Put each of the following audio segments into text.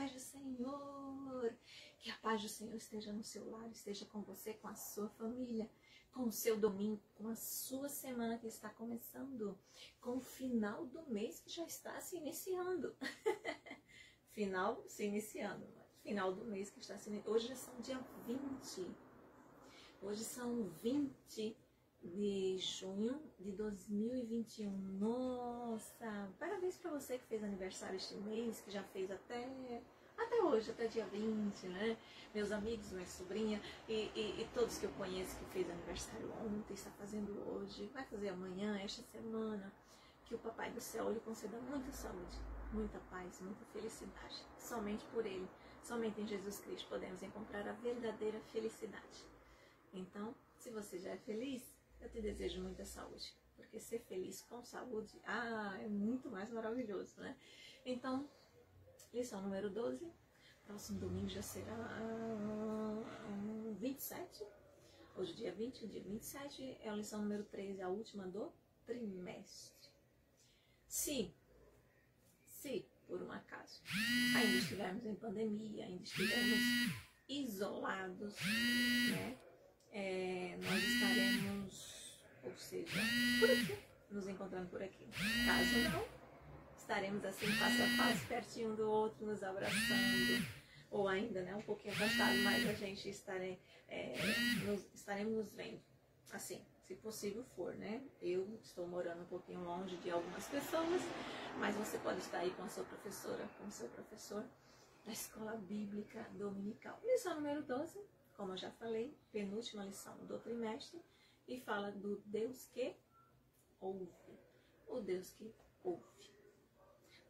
paz do Senhor. Que a paz do Senhor esteja no seu lar, esteja com você, com a sua família, com o seu domingo, com a sua semana que está começando, com o final do mês que já está se iniciando. Final se iniciando, final do mês que está se iniciando. Hoje já são dia 20. Hoje são 20 de junho de 2021. Nossa, parabéns para você que fez aniversário este mês, que já fez até hoje, até dia 20, né? Meus amigos, minha sobrinha e todos que eu conheço que fez aniversário ontem, está fazendo hoje, vai fazer amanhã, esta semana. Que o Papai do Céu lhe conceda muita saúde, muita paz, muita felicidade. Somente por Ele, somente em Jesus Cristo podemos encontrar a verdadeira felicidade. Então, se você já é feliz, eu te desejo muita saúde, porque ser feliz com saúde, é muito mais maravilhoso, né? Então, lição número 12, próximo domingo já será 27, hoje dia 20, dia 27, é a lição número 13, a última do trimestre. Se, por um acaso, ainda estivermos em pandemia, ainda estivermos isolados, né? Nós estaremos, ou seja, por aqui, nos encontrando por aqui. Caso não, estaremos assim, face a face, pertinho um do outro, nos abraçando, ou ainda, né, um pouquinho afastado, mas a gente estaremos nos vendo, assim, se possível for, né? Eu estou morando um pouquinho longe de algumas pessoas, mas você pode estar aí com a sua professora, com o seu professor da Escola Bíblica Dominical. Lição número 12, como eu já falei, penúltima lição do trimestre, e fala do Deus que ouve, o Deus que ouve.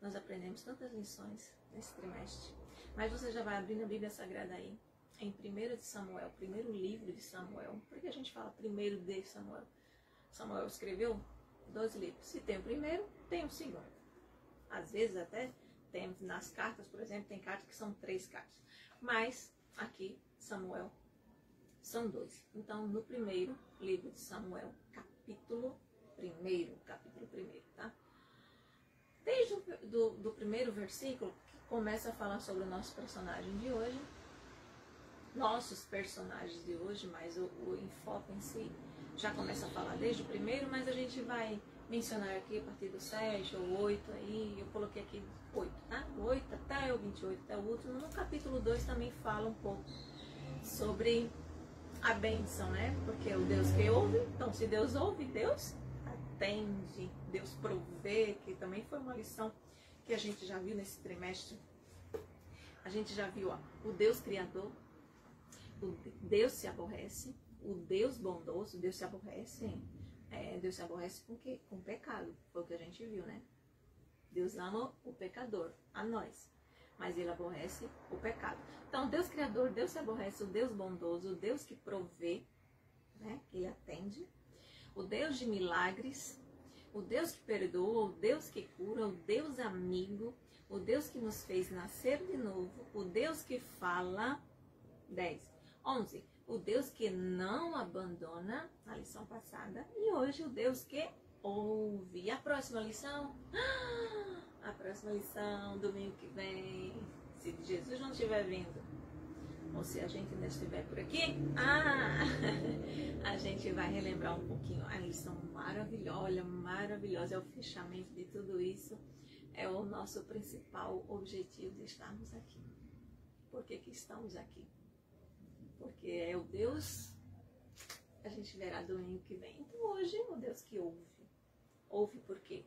Nós aprendemos tantas lições nesse trimestre, mas você já vai abrindo a Bíblia Sagrada aí, em 1 de Samuel, primeiro livro de Samuel. Por que a gente fala primeiro de Samuel? Samuel escreveu 12 livros. Se tem o primeiro, tem o segundo. Às vezes até tem nas cartas, por exemplo, tem cartas que são 3 cartas. Mas aqui, Samuel, são 12. Então, no primeiro livro de Samuel, capítulo 1, tá? Desde do primeiro versículo, que começa a falar sobre o nosso personagem de hoje, nossos personagens de hoje, mas o enfoque em si já começa a falar desde o primeiro, mas a gente vai mencionar aqui a partir do 7 ou 8 aí, eu coloquei aqui 8, tá? 8 até o 28, até o último. No capítulo 2 também fala um pouco sobre a bênção, né? Porque é o Deus que ouve, então se Deus ouve, Deus atende, Deus provê, que também foi uma lição que a gente já viu nesse trimestre. A gente já viu, o Deus Criador, o Deus se aborrece, o Deus bondoso, Deus se aborrece, Deus se aborrece com o quê? Com o pecado, foi o que a gente viu, né? Deus ama o pecador, a nós, mas Ele aborrece o pecado. Então, Deus Criador, Deus se aborrece, o Deus bondoso, o Deus que provê, né? Que Ele atende, o Deus de milagres, o Deus que perdoa, o Deus que cura, o Deus amigo, o Deus que nos fez nascer de novo, o Deus que fala. 10. 11. O Deus que não abandona, na lição passada, e hoje o Deus que ouve. E a próxima lição? A próxima lição, domingo que vem, se Jesus não estiver vindo, ou se a gente ainda estiver por aqui, a gente vai relembrar um pouquinho a lição maravilhosa, é o fechamento de tudo isso, é o nosso principal objetivo de estarmos aqui. Por que que estamos aqui? Porque é o Deus, a gente verá domingo que vem. Então hoje o Deus que ouve. Ouve por quê?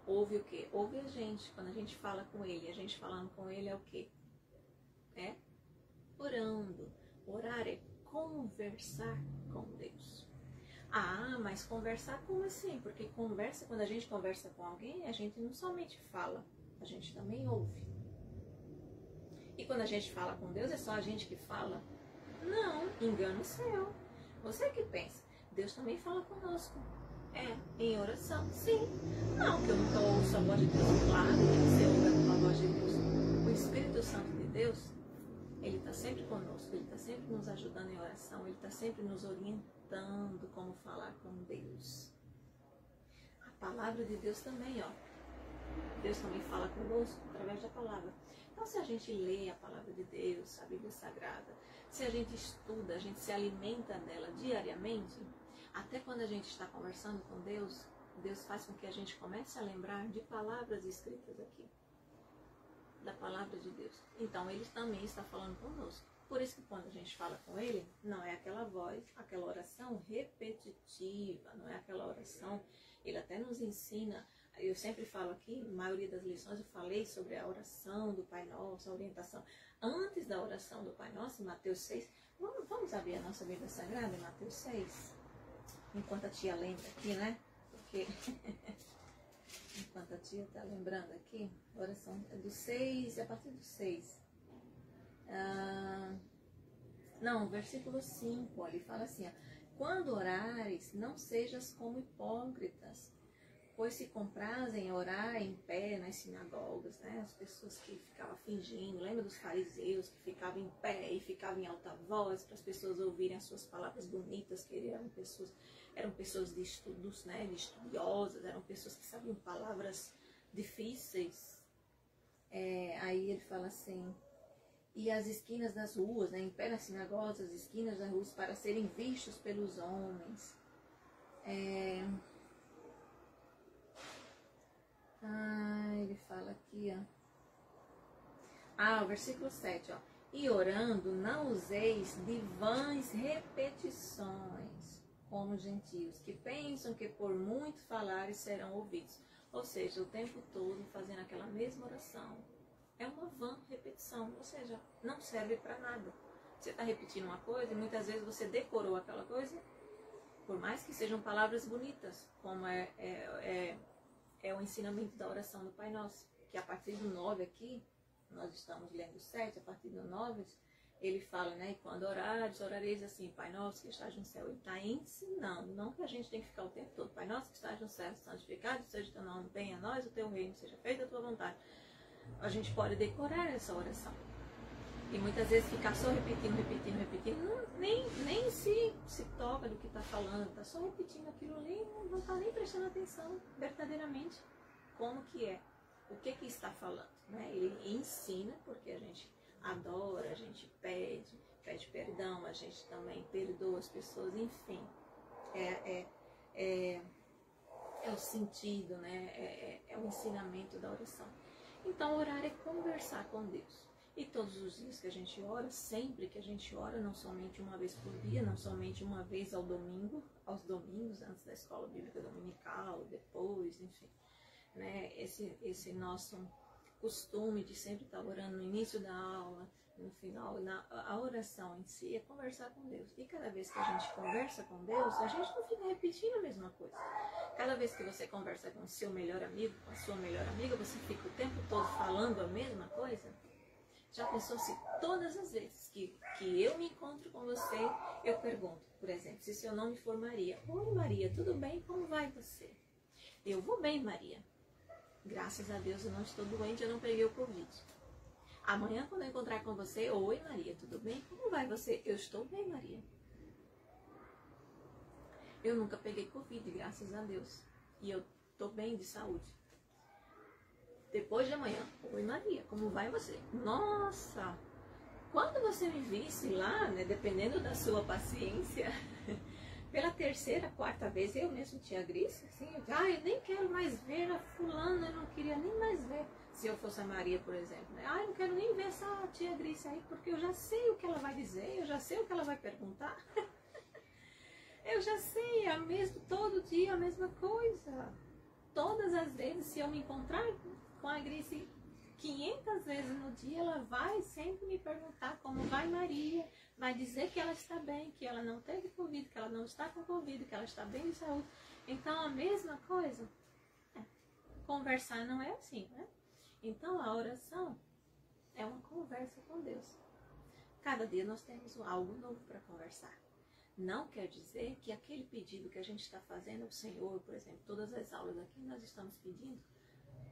Ouve o quê? Ouve a gente. Quando a gente fala com Ele, a gente falando com Ele é o quê? É orando. Orar é conversar com Deus. Mas conversar como assim? Porque conversa, quando a gente conversa com alguém, a gente não somente fala, a gente também ouve. E quando a gente fala com Deus, é só a gente que fala? Não, engano seu. Você que pensa, Deus também fala conosco. Em oração, sim. Não, que eu nunca ouço a voz de Deus, claro, que você ouve a voz de Deus. O Espírito Santo de Deus, Ele está sempre conosco, Ele está sempre nos ajudando em oração, Ele está sempre nos orientando como falar com Deus. A palavra de Deus também, Deus também fala conosco através da palavra. Então, se a gente lê a palavra de Deus, a Bíblia Sagrada, se a gente estuda, a gente se alimenta dela diariamente, até quando a gente está conversando com Deus, Deus faz com que a gente comece a lembrar de palavras escritas aqui, da palavra de Deus. Então, Ele também está falando conosco. Por isso que quando a gente fala com Ele, não é aquela voz, aquela oração repetitiva, não é aquela oração. Ele até nos ensina. Eu sempre falo aqui, na maioria das lições eu falei sobre a oração do Pai Nosso, a orientação. Antes da oração do Pai Nosso, em Mateus 6, vamos abrir a nossa Bíblia Sagrada em Mateus 6? Enquanto a tia lembra aqui, né? Porque enquanto a tia está lembrando aqui, a oração é do 6, a partir do 6. Não, versículo 5, ele fala assim, ó, quando orares, não sejas como hipócritas, pois se comprazem em orar em pé nas sinagogas, né? As pessoas que ficavam fingindo, lembra dos fariseus que ficavam em pé e ficavam em alta voz para as pessoas ouvirem as suas palavras bonitas, que eram pessoas de estudos, né? De estudiosas, eram pessoas que sabiam palavras difíceis. Aí ele fala assim, e as esquinas das ruas, né? Em pé nas sinagogas, as esquinas das ruas, para serem vistos pelos homens. Ele fala aqui, ó. O versículo 7, ó. E orando, não useis de vãs repetições, como os gentios, que pensam que por muito falares serão ouvidos. Ou seja, o tempo todo fazendo aquela mesma oração. É uma vã repetição, ou seja, não serve para nada. Você está repetindo uma coisa e muitas vezes você decorou aquela coisa, por mais que sejam palavras bonitas, como é o ensinamento da oração do Pai Nosso, que a partir do 9 aqui, nós estamos lendo o 7, a partir do 9, ele fala, né, e quando orares, orareis assim, Pai Nosso que estás no céu. Ele está ensinando, não que a gente tem que ficar o tempo todo, Pai Nosso que estás no céu, santificado seja o teu nome, venha a nós o teu reino, seja feita a tua vontade. A gente pode decorar essa oração. E muitas vezes ficar só repetindo, nem se toca do que está falando, está só repetindo aquilo ali, não está nem prestando atenção verdadeiramente como que é, o que está falando, né? Ele ensina porque a gente adora, a gente pede perdão, a gente também perdoa as pessoas, enfim, é o sentido, né? É o ensinamento da oração. Então orar é conversar com Deus. E todos os dias que a gente ora, sempre que a gente ora, não somente uma vez por dia, não somente uma vez aos domingos, antes da escola bíblica dominical, depois, enfim, né? Esse nosso costume de sempre estar orando no início da aula, no final, a oração em si é conversar com Deus. E cada vez que a gente conversa com Deus, a gente não fica repetindo a mesma coisa. Cada vez que você conversa com o seu melhor amigo, com a sua melhor amiga, você fica o tempo todo falando a mesma coisa? Já pensou se todas as vezes que eu me encontro com você, eu pergunto, por exemplo, se seu nome for Maria. Oi Maria, tudo bem? Como vai você? Eu vou bem, Maria. Graças a Deus eu não estou doente, eu não peguei o Covid. Amanhã quando eu encontrar com você, oi Maria, tudo bem? Como vai você? Eu estou bem, Maria. Eu nunca peguei Covid, graças a Deus. E eu estou bem de saúde. Depois de amanhã, oi Maria, como vai você? Nossa, quando você me visse lá, né, dependendo da sua paciência, pela terceira, quarta vez, eu mesmo tinha gripe, assim, eu nem quero mais ver a fulana, eu não queria nem mais ver. Se eu fosse a Maria, por exemplo, né? Eu não quero nem ver essa tia Grice aí, porque eu já sei o que ela vai dizer, eu já sei o que ela vai perguntar. Eu já sei, todo dia a mesma coisa. Todas as vezes, se eu me encontrar com a Grice 500 vezes no dia, ela vai sempre me perguntar como vai Maria, vai dizer que ela está bem, que ela não teve Covid, que ela não está com Covid, que ela está bem de saúde. Então, a mesma coisa. Conversar não é assim, né? Então, a oração é uma conversa com Deus. Cada dia nós temos algo novo para conversar. Não quer dizer que aquele pedido que a gente está fazendo ao Senhor, por exemplo, todas as aulas aqui nós estamos pedindo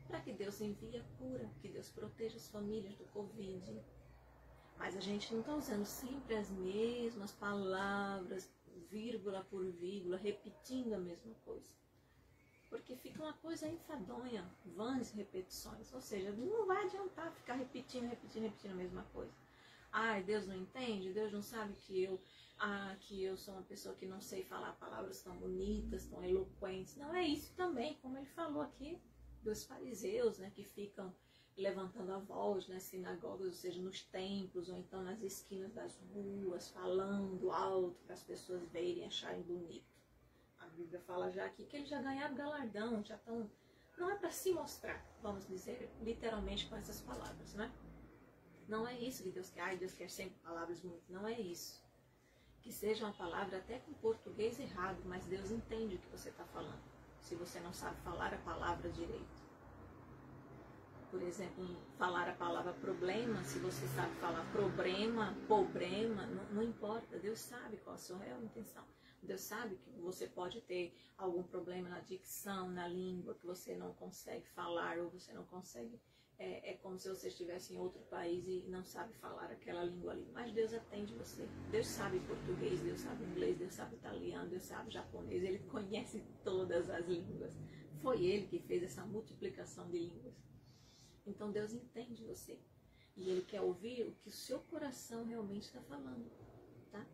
para que Deus envie a cura, que Deus proteja as famílias do Covid. Mas a gente não está usando sempre as mesmas palavras, vírgula por vírgula, repetindo a mesma coisa. Porque fica uma coisa enfadonha, vãs repetições. Ou seja, não vai adiantar ficar repetindo a mesma coisa. Ai, Deus não entende, Deus não sabe que eu sou uma pessoa que não sei falar palavras tão bonitas, tão eloquentes. Não é isso também, como ele falou aqui, dos fariseus, né, que ficam levantando a voz nas sinagogas, ou seja, nos templos, ou então nas esquinas das ruas, falando alto para as pessoas verem e acharem bonito. A Bíblia fala já aqui que eles já ganharam galardão, já estão... Não é para se mostrar, vamos dizer, literalmente com essas palavras, né? Não é isso que Deus quer. Ai, Deus quer sempre palavras bonitas. Não é isso. Que seja uma palavra até com português errado, mas Deus entende o que você está falando. Se você não sabe falar a palavra direito. Por exemplo, falar a palavra problema, se você sabe falar problema, não importa. Deus sabe qual a sua real intenção. Deus sabe que você pode ter algum problema na dicção, na língua, que você não consegue falar ou você não consegue... É como se você estivesse em outro país e não sabe falar aquela língua ali. Mas Deus atende você. Deus sabe português, Deus sabe inglês, Deus sabe italiano, Deus sabe japonês. Ele conhece todas as línguas. Foi Ele que fez essa multiplicação de línguas. Então Deus entende você. E Ele quer ouvir o que o seu coração realmente está falando. Tá?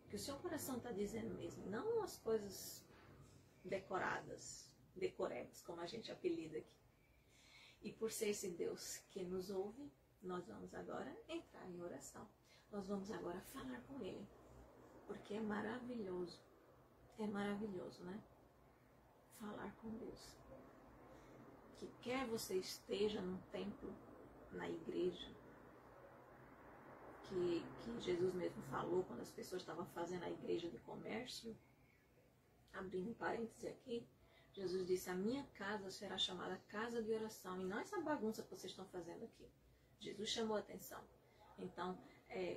O que o seu coração está dizendo mesmo. Não as coisas decorebas, como a gente apelida aqui. E por ser esse Deus que nos ouve, nós vamos agora entrar em oração. Nós vamos agora falar com Ele. Porque é maravilhoso. É maravilhoso, né? Falar com Deus. Que quer você esteja num templo, na igreja, que Jesus mesmo falou quando as pessoas estavam fazendo a igreja de comércio, abrindo um parêntese aqui, Jesus disse, a minha casa será chamada casa de oração, e não essa bagunça que vocês estão fazendo aqui. Jesus chamou a atenção. Então,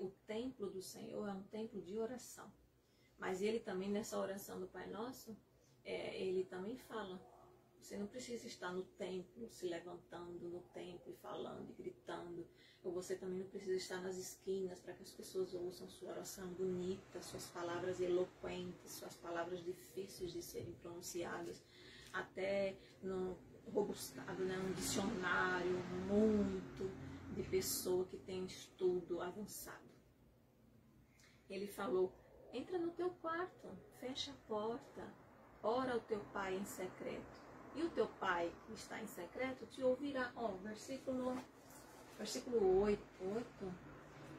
o templo do Senhor é um templo de oração. Mas Ele também, nessa oração do Pai Nosso, Ele também fala, você não precisa estar no templo, se levantando no templo e falando e gritando, ou você também não precisa estar nas esquinas para que as pessoas ouçam sua oração bonita, suas palavras eloquentes, suas palavras difíceis de serem pronunciadas, até no robustado, né, um dicionário muito de pessoa que tem estudo avançado. Ele falou, entra no teu quarto, fecha a porta, ora ao teu pai em secreto. E o teu pai que está em secreto te ouvirá. Versículo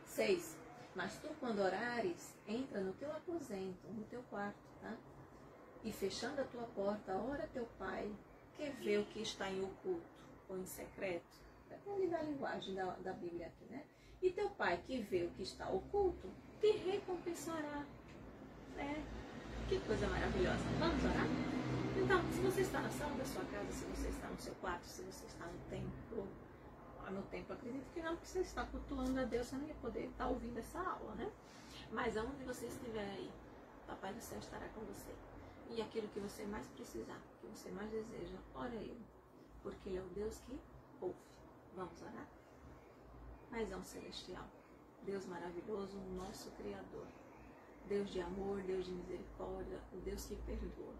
6. Mas tu, quando orares, entra no teu aposento, no teu quarto, tá? E fechando a tua porta, ora teu pai, que vê o que está em oculto ou em secreto. Depende da linguagem da Bíblia aqui, né? E teu pai, que vê o que está oculto, te recompensará. Que coisa maravilhosa. Vamos orar? Então, se você está na sala da sua casa, se você está no seu quarto, se você está no templo, acredito que não, porque você está cultuando a Deus, você não ia poder estar ouvindo essa aula, né? Mas aonde você estiver aí, Papai do Céu estará com você. E aquilo que você mais precisar, que você mais deseja, ora Ele, porque Ele é o Deus que ouve. Vamos orar? Paizão Celestial, Deus maravilhoso, o nosso Criador, Deus de amor, Deus de misericórdia, o Deus que perdoa.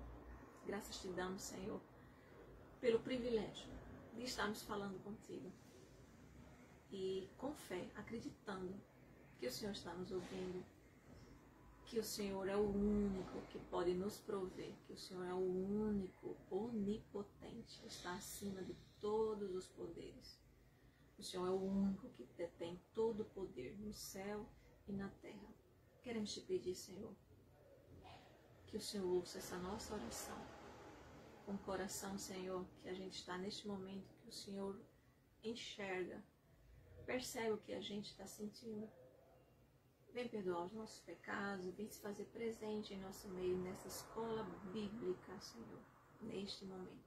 Graças te damos, Senhor, pelo privilégio de estarmos falando contigo. E com fé, acreditando que o Senhor está nos ouvindo, que o Senhor é o único que pode nos prover, que o Senhor é o único, onipotente, está acima de todos os poderes. O Senhor é o único que detém todo o poder no céu e na terra. Queremos te pedir, Senhor, que o Senhor ouça essa nossa oração. Com o coração, Senhor, que a gente está neste momento, que o Senhor enxerga, percebe o que a gente está sentindo. Vem perdoar os nossos pecados, vem se fazer presente em nosso meio, nessa escola bíblica, Senhor, neste momento.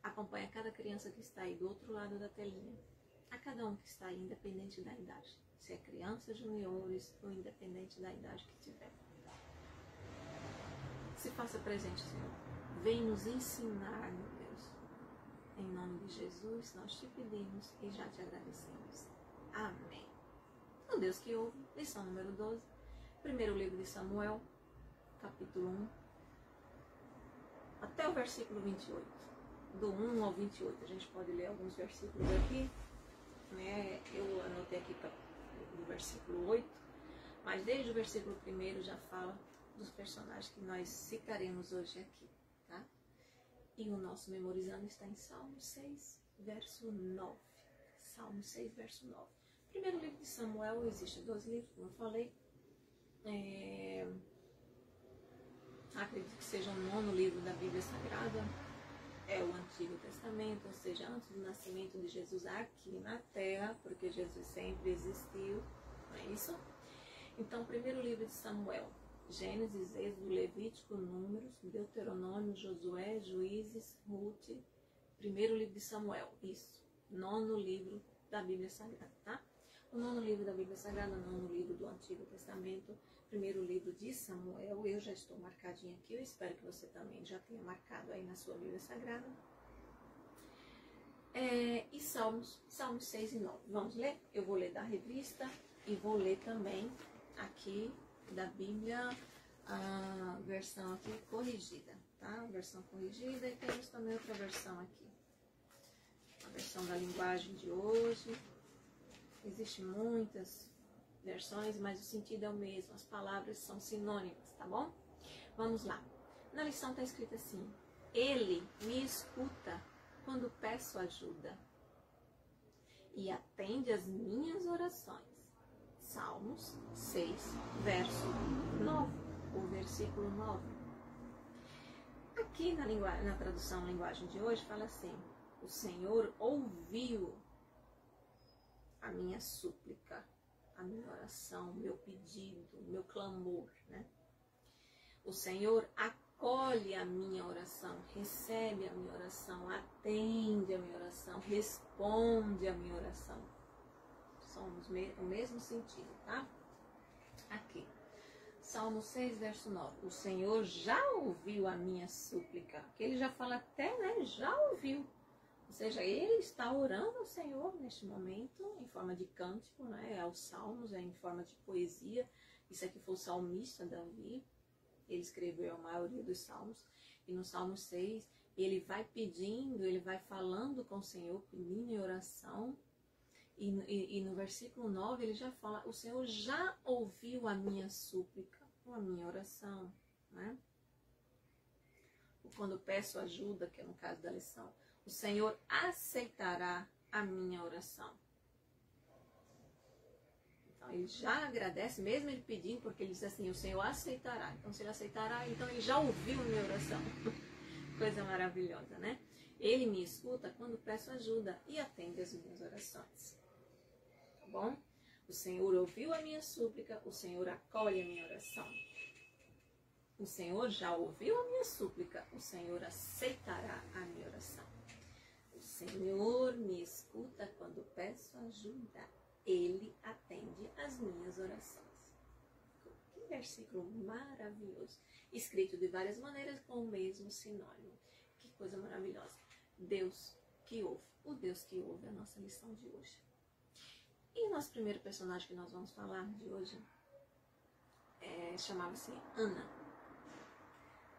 Acompanha cada criança que está aí do outro lado da telinha, a cada um que está aí, independente da idade, se é criança, juniores ou independente da idade que tiver. Se faça presente, Senhor. Vem nos ensinar, meu Deus. Em nome de Jesus, nós te pedimos e já te agradecemos. Amém. O Deus que ouve, lição número 12, primeiro livro de Samuel, capítulo 1, até o versículo 28. do 1 ao 28. A gente pode ler alguns versículos aqui, né? Eu anotei aqui do versículo 8, mas desde o versículo 1 já fala dos personagens que nós citaremos hoje aqui, tá? E o nosso memorizando está em Salmo 6, verso 9. Salmo 6, verso 9. Primeiro livro de Samuel, existe 2 livros, como eu falei. Acredito que seja o 9º livro da Bíblia Sagrada. É o Antigo Testamento, ou seja, antes do nascimento de Jesus aqui na Terra, porque Jesus sempre existiu, não é isso? Então, primeiro livro de Samuel, Gênesis, Êxodo, Levítico, Números, Deuteronômio, Josué, Juízes, Ruth, primeiro livro de Samuel, isso, 9º livro da Bíblia Sagrada, tá? O 9º livro da Bíblia Sagrada, 9º livro do Antigo Testamento, primeiro livro de Samuel, eu já estou marcadinha aqui, eu espero que você também já tenha marcado aí na sua Bíblia Sagrada. E Salmos 6 e 9. Vamos ler? Eu vou ler da revista e vou ler também aqui da Bíblia, a versão aqui corrigida, tá? A versão corrigida, e temos também outra versão aqui. A versão da linguagem de hoje. Existem muitas versões, mas o sentido é o mesmo, as palavras são sinônimas, tá bom? Vamos lá. Na lição está escrito assim: Ele me escuta quando peço ajuda e atende às minhas orações. Salmos 6, verso 9, o versículo 9. Aqui na tradução linguagem de hoje fala assim: o Senhor ouviu a minha súplica, a minha oração, o meu pedido, o meu clamor, né? O Senhor acolhe a minha oração, recebe a minha oração, atende a minha oração, responde a minha oração. São o mesmo sentido, tá? Aqui, Salmo 6, verso 9. O Senhor já ouviu a minha súplica. Aqui ele já fala até, né? Já ouviu. Ou seja, ele está orando ao Senhor neste momento, em forma de cântico, né? É aos salmos, é em forma de poesia. Isso aqui foi o salmista Davi. Ele escreveu a maioria dos salmos. E no Salmo 6, ele vai pedindo, ele vai falando com o Senhor, pedindo em oração. E no versículo 9, ele já fala: o Senhor já ouviu a minha súplica, ou a minha oração, né? Quando peço ajuda, que é no caso da lição, o Senhor aceitará a minha oração. Então, ele já agradece, mesmo ele pedindo, porque ele diz assim: o Senhor aceitará. Então, se ele aceitará, então ele já ouviu a minha oração. Coisa maravilhosa, né? Ele me escuta quando peço ajuda e atende as minhas orações. Tá bom? O Senhor ouviu a minha súplica, o Senhor acolhe a minha oração. O Senhor já ouviu a minha súplica, o Senhor aceitará a minha oração. O Senhor me escuta quando peço ajuda, Ele atende as minhas orações. Que versículo maravilhoso, escrito de várias maneiras com o mesmo sinônimo. Que coisa maravilhosa. Deus que ouve, o Deus que ouve é a nossa lição de hoje. E o nosso primeiro personagem que nós vamos falar de hoje chamava-se Ana.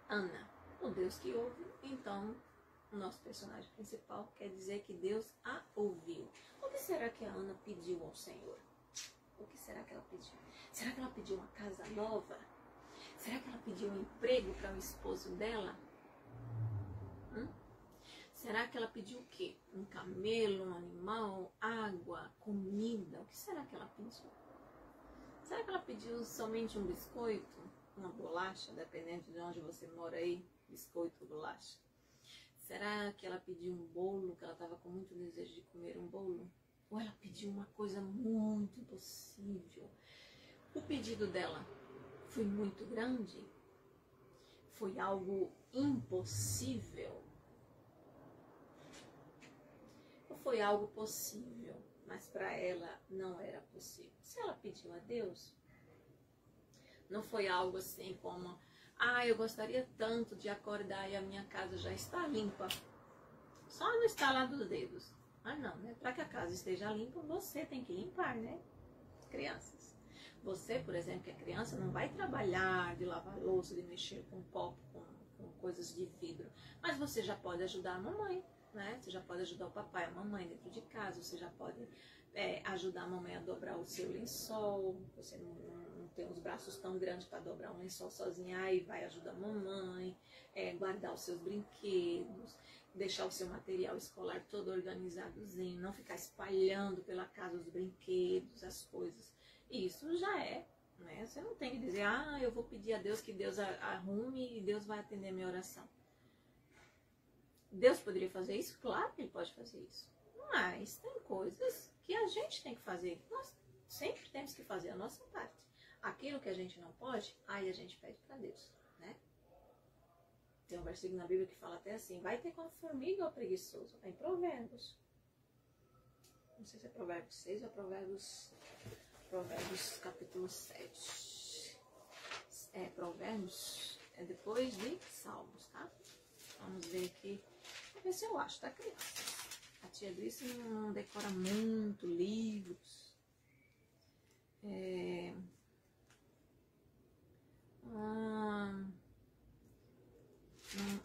Ana, o Deus que ouve. Então, o nosso personagem principal quer dizer que Deus a ouviu. O que será que a Ana pediu ao Senhor? O que será que ela pediu? Será que ela pediu uma casa nova? Será que ela pediu um emprego para o esposo dela? Será que ela pediu o quê? Um camelo, um animal, água, comida? O que será que ela pediu? Será que ela pediu somente um biscoito? Uma bolacha, dependendo de onde você mora aí, biscoito ou bolacha. Será que ela pediu um bolo, que ela estava com muito desejo de comer um bolo? Ou ela pediu uma coisa muito impossível? O pedido dela foi muito grande? Foi algo impossível? Ou foi algo possível, mas para ela não era possível? Se ela pediu a Deus, não foi algo assim como: eu gostaria tanto de acordar e a minha casa já está limpa. Só no estalar dos dedos. Não, né? Para que a casa esteja limpa, você tem que limpar, né? Crianças. Você, por exemplo, que é criança, não vai trabalhar de lavar louça, de mexer com copo, com coisas de vidro. Mas você já pode ajudar a mamãe, né? Você já pode ajudar o papai, a mamãe dentro de casa. Você já pode ajudar a mamãe a dobrar o seu lençol. Você não tem os braços tão grandes para dobrar um lençol sozinha, aí vai ajudar a mamãe, guardar os seus brinquedos, deixar o seu material escolar todo organizadozinho, não ficar espalhando pela casa os brinquedos, as coisas. Isso já é, né? Você não tem que dizer, eu vou pedir a Deus que Deus arrume e Deus vai atender a minha oração. Deus poderia fazer isso? Claro que Ele pode fazer isso. Mas tem coisas que a gente tem que fazer. Nós sempre temos que fazer a nossa parte. Aquilo que a gente não pode, aí a gente pede para Deus, né? Tem um versículo na Bíblia que fala até assim, vai ter com a formiga ou preguiçoso. É em Provérbios. Não sei se é Provérbios 6 ou Provérbios capítulo 7. Provérbios é depois de Salmos, tá? Vamos ver aqui. Vamos ver se eu acho, tá, criança? A tia Drice não decora muito livros.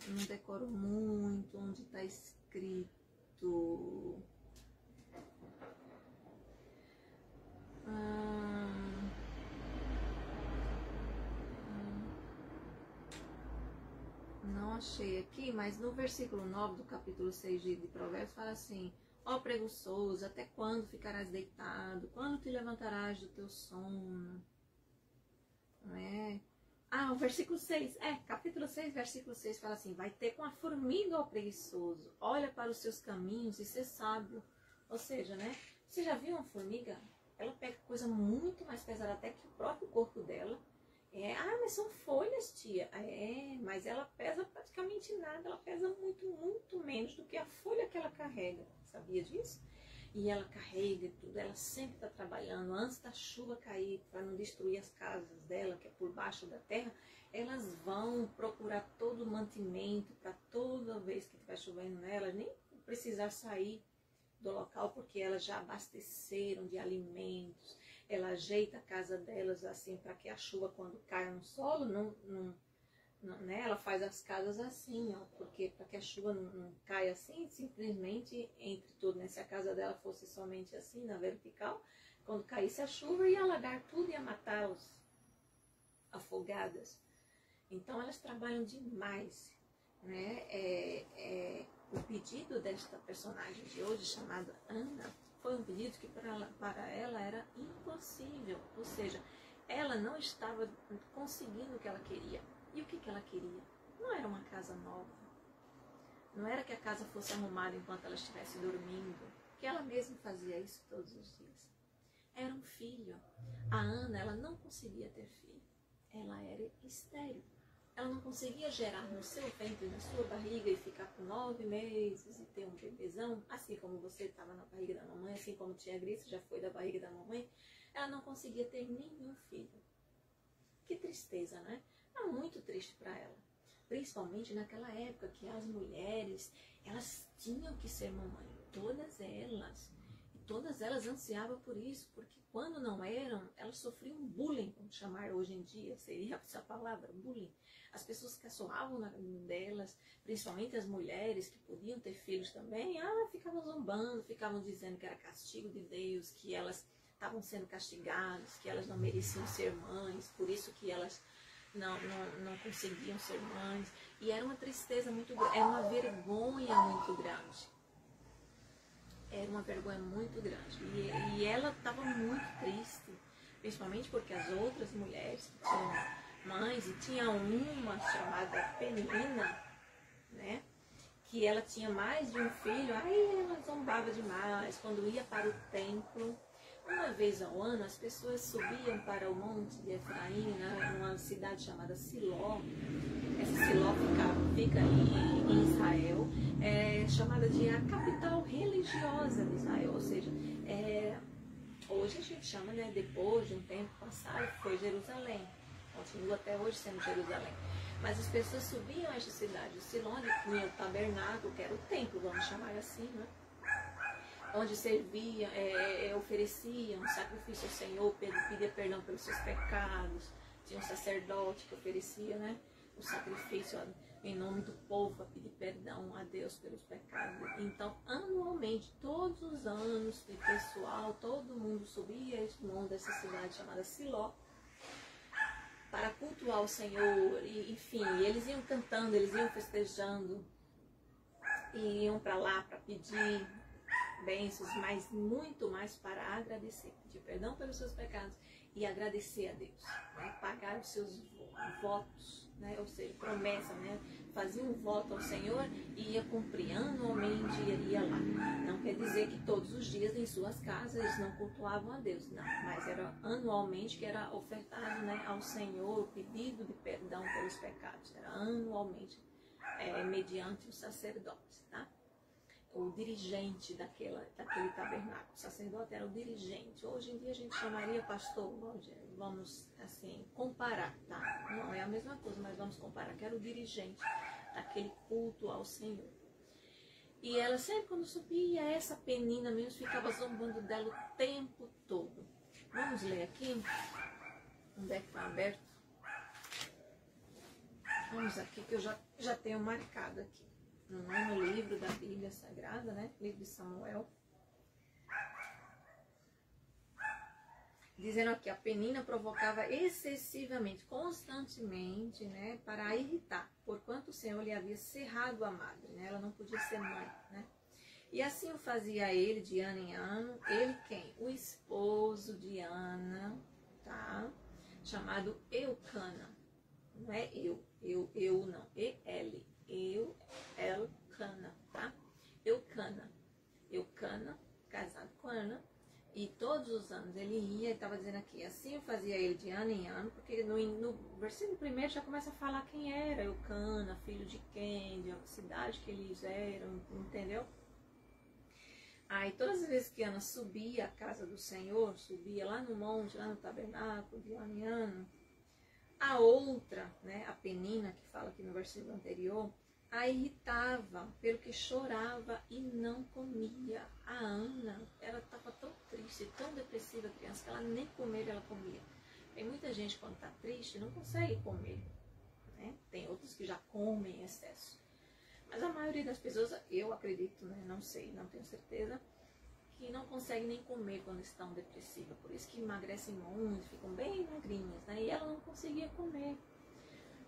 Não decoro muito onde está escrito. Não achei aqui, mas no versículo 9 do capítulo 6 de Provérbios fala assim: ó preguiçoso, até quando ficarás deitado? Quando te levantarás do teu sono? Não é? O versículo 6, capítulo 6, versículo 6 fala assim: vai ter com a formiga, ó preguiçoso, olha para os seus caminhos e ser sábio. Ou seja, né? Você já viu uma formiga? Ela pega coisa muito mais pesada até que o próprio corpo dela. Mas são folhas, tia. Mas ela pesa praticamente nada. Ela pesa muito, muito menos do que a folha que ela carrega. Sabia disso? E ela carrega tudo. Ela sempre está trabalhando. Antes da chuva cair, para não destruir as casas dela, que é por baixo da terra, elas vão procurar todo o mantimento para toda vez que estiver chovendo nela, nem precisar sair do local, porque elas já abasteceram de alimentos. Ela ajeita a casa delas assim para que a chuva, quando cai no solo, né? Ela faz as casas assim, ó, porque para que a chuva não caia assim, simplesmente entre tudo, né? Se a casa dela fosse somente assim, na vertical, quando caísse a chuva ia alagar tudo, ia matar os afogadas. Então elas trabalham demais, né? O pedido desta personagem de hoje, chamada Ana, foi um pedido que para ela era impossível. Ou seja, ela não estava conseguindo o que ela queria. E o que ela queria? Não era uma casa nova. Não era que a casa fosse arrumada enquanto ela estivesse dormindo. Que ela mesma fazia isso todos os dias. Era um filho. A Ana, ela não conseguia ter filho. Ela era estéril. Ela não conseguia gerar no seu ventre, na sua barriga, e ficar com 9 meses e ter um bebezão, assim como você estava na barriga da mamãe, assim como tia Grace já foi da barriga da mamãe. Ela não conseguia ter nenhum filho. Que tristeza, né? Era muito triste para ela. Principalmente naquela época que as mulheres, elas tinham que ser mamãe. Todas elas. E todas elas ansiavam por isso, porque quando não eram, elas sofriam bullying, vamos chamar hoje em dia, seria essa palavra, bullying. As pessoas caçoavam delas, principalmente as mulheres que podiam ter filhos também, ficavam zombando, ficavam dizendo que era castigo de Deus, que elas estavam sendo castigadas, que elas não mereciam ser mães, por isso que elas não conseguiam ser mães. E era uma tristeza muito grande, era uma vergonha muito grande. Era uma vergonha muito grande. E ela estava muito triste, principalmente porque as outras mulheres que tinham mães, e tinha uma chamada Penina, né? Que ela tinha mais de um filho, aí ela zombava demais. Quando ia para o templo, uma vez ao ano, as pessoas subiam para o monte de Efraim, né, numa cidade chamada Siló. Essa Siló fica em Israel, chamada de a capital religiosa de Israel, ou seja, hoje a gente chama, né, depois de um tempo passado, foi Jerusalém. Continua até hoje sendo Jerusalém. Mas as pessoas subiam a esta cidade, Siló, onde tinha o tabernáculo, que era o templo, vamos chamar assim, né? Onde servia, ofereciam um sacrifício ao Senhor, pedia perdão pelos seus pecados. Tinha um sacerdote que oferecia, né, o sacrifício em nome do povo, a pedir perdão a Deus pelos pecados. Então, anualmente, todos os anos, o pessoal, todo mundo subia esse monte dessa cidade chamada Siló, para cultuar o Senhor, e, enfim, eles iam cantando, eles iam festejando, e iam para lá para pedir bênçãos, mas muito mais para agradecer, pedir perdão pelos seus pecados e agradecer a Deus, né? Pagar os seus votos, né? Ou seja, promessa, né? Fazia um voto ao Senhor e ia cumprir anualmente, ia lá. Não quer dizer que todos os dias em suas casas eles não cultuavam a Deus, não, mas era anualmente que era ofertado, né, ao Senhor o pedido de perdão pelos pecados, era anualmente, mediante os sacerdotes, tá? O dirigente daquele tabernáculo. O sacerdote era o dirigente. Hoje em dia a gente chamaria pastor, vamos assim, comparar, tá? Não é a mesma coisa, mas vamos comparar, que era o dirigente daquele culto ao Senhor. E ela sempre quando subia, essa Penina mesmo ficava zombando dela o tempo todo. Vamos ler aqui? Onde é que está aberto? Vamos aqui, que eu já tenho marcado aqui. No livro da Bíblia Sagrada, né? Livro de Samuel. Dizendo aqui, a Penina provocava excessivamente, constantemente, né? Para a irritar, porquanto o Senhor lhe havia cerrado a madre, né? Ela não podia ser mãe, né? E assim o fazia ele de ano em ano. Ele quem? O esposo de Ana, tá? Chamado Eucana. Não é eu não. E-L. Elcana, tá? Eucana, casado com Ana, e todos os anos ele ia, e estava dizendo aqui, assim eu fazia ele de ano em ano, porque no versículo 1 já começa a falar quem era Eucana, filho de quem, de a cidade que eles eram, entendeu? Aí todas as vezes que Ana subia à casa do Senhor, subia lá no monte, lá no tabernáculo, de ano em ano, a outra, né, a Penina, que fala aqui no versículo anterior, a irritava, pelo que chorava e não comia. A Ana, ela estava tão triste, tão depressiva, criança, que ela nem comer ela comia. Tem muita gente quando está triste não consegue comer, né? Tem outros que já comem em excesso. Mas a maioria das pessoas, eu acredito, né, não sei, não tenho certeza, que não conseguem nem comer quando estão depressivas. Por isso que emagrecem muito, ficam bem magrinhas, né? E ela não conseguia comer.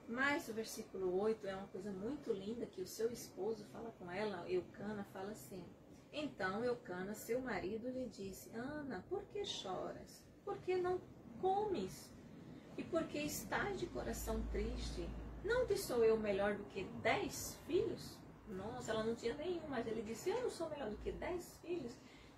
Mas o versículo 8 é uma coisa muito linda, que o seu esposo fala com ela, Eucana, fala assim: então Eucana, seu marido, lhe disse: Ana, por que choras? Por que não comes? E por que estás de coração triste? Não te sou eu melhor do que 10 filhos? Nossa, ela não tinha nenhum, mas ele disse: eu não sou melhor do que 10 filhos?